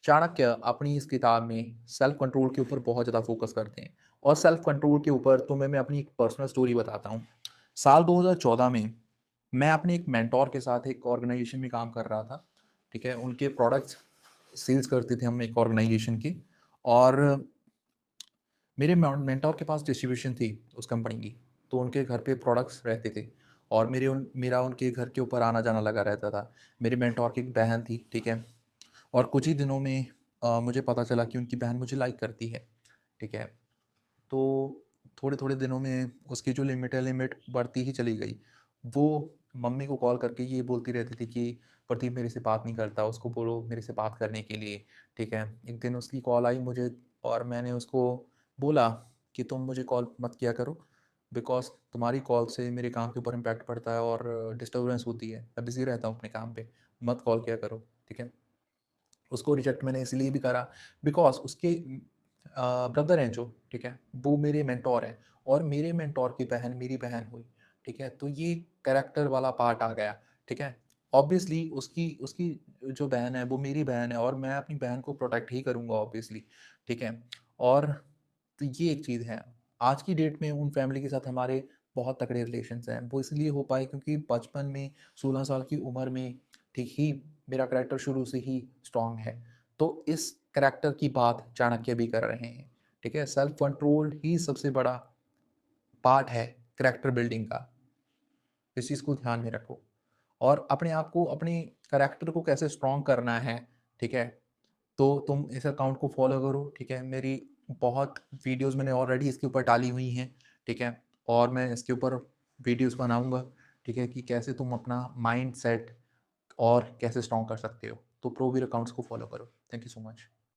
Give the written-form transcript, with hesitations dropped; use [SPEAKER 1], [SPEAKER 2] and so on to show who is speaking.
[SPEAKER 1] चाणक्य अपनी इस किताब में सेल्फ कंट्रोल के ऊपर बहुत ज़्यादा फोकस करते हैं और सेल्फ कंट्रोल के ऊपर तुम्हें मैं अपनी एक पर्सनल स्टोरी बताता हूँ। साल 2014 में मैं अपने एक मेंटोर के साथ एक ऑर्गेनाइजेशन में काम कर रहा था, ठीक है? उनके प्रोडक्ट्स सेल्स करते थे हम एक ऑर्गेनाइजेशन की और मेरे मेंटोर के पास डिस्ट्रीब्यूशन थी उस कंपनी की, तो उनके घर पे प्रोडक्ट्स रहते थे और मेरा उनके घर के ऊपर आना-जाना लगा रहता था। मेरे मेंटोर की एक बहन थी, ठीक है? और कुछ ही दिनों में मुझे पता चला कि उनकी बहन मुझे लाइक करती है, ठीक है? तो थोड़े-थोड़े दिनों में उसकी जो लिमिट है, लिमिट बढ़ती ही चली गई। वो मम्मी को कॉल करके ये बोलती रहती थी कि प्रदीप मेरे से बात नहीं करता, उसको बोलो मेरे से बात करने के लिए, ठीक है? एक दिन उसकी कॉल आई मुझे और मैंने उसको बोला कि तुम मुझे कॉल मत किया करो, बिकॉज़ तुम्हारी कॉल से मेरे काम के ऊपर इम्पैक्ट पड़ता है और डिस्टर्बेंस होती है। मैं बिज़ी रहता हूँ अपने काम पे, मत कॉल किया करो, ठीक है? उसको रिजेक्ट मैंने इसलिए भी करा बिकॉज़ उसके ब्रदर हैं जो, ठीक है? वो मेरे मेंटोर हैं और मेरे मेंटोर की बहन मेरी बहन हुई, ठीक है? तो ये कैरेक्टर वाला पार्ट आ गया, ठीक है? ऑब्वियसली उसकी उसकी जो बहन है वो मेरी बहन है और मैं अपनी बहन को प्रोटेक्ट ही करूँगा ऑब्वियसली, ठीक है? और तो ये एक चीज़ है। आज की डेट में उन फैमिली के साथ हमारे बहुत तगड़े रिलेशंस हैं। वो इसलिए हो पाए क्योंकि बचपन में 16 साल की उम्र में ठीक ही मेरा करैक्टर शुरू से ही स्ट्रॉन्ग है। तो इस करैक्टर की बात चाणक्य भी कर रहे हैं, ठीक है? सेल्फ कंट्रोल ही सबसे बड़ा पार्ट है करैक्टर बिल्डिंग का। इस चीज़ को ध्यान में रखो और अपने आप को अपने करैक्टर को कैसे स्ट्रॉन्ग करना है, ठीक है? तो तुम इस अकाउंट को फॉलो करो, ठीक है? मेरी बहुत वीडियोज़ मैंने ऑलरेडी इसके ऊपर डाली हुई हैं, ठीक है? और मैं इसके ऊपर वीडियोज़ बनाऊँगा, ठीक है? कि कैसे तुम अपना माइंडसेट और कैसे स्ट्रॉन्ग कर सकते हो। तो प्रोवीर अकाउंट्स को फॉलो करो। Thank you so much.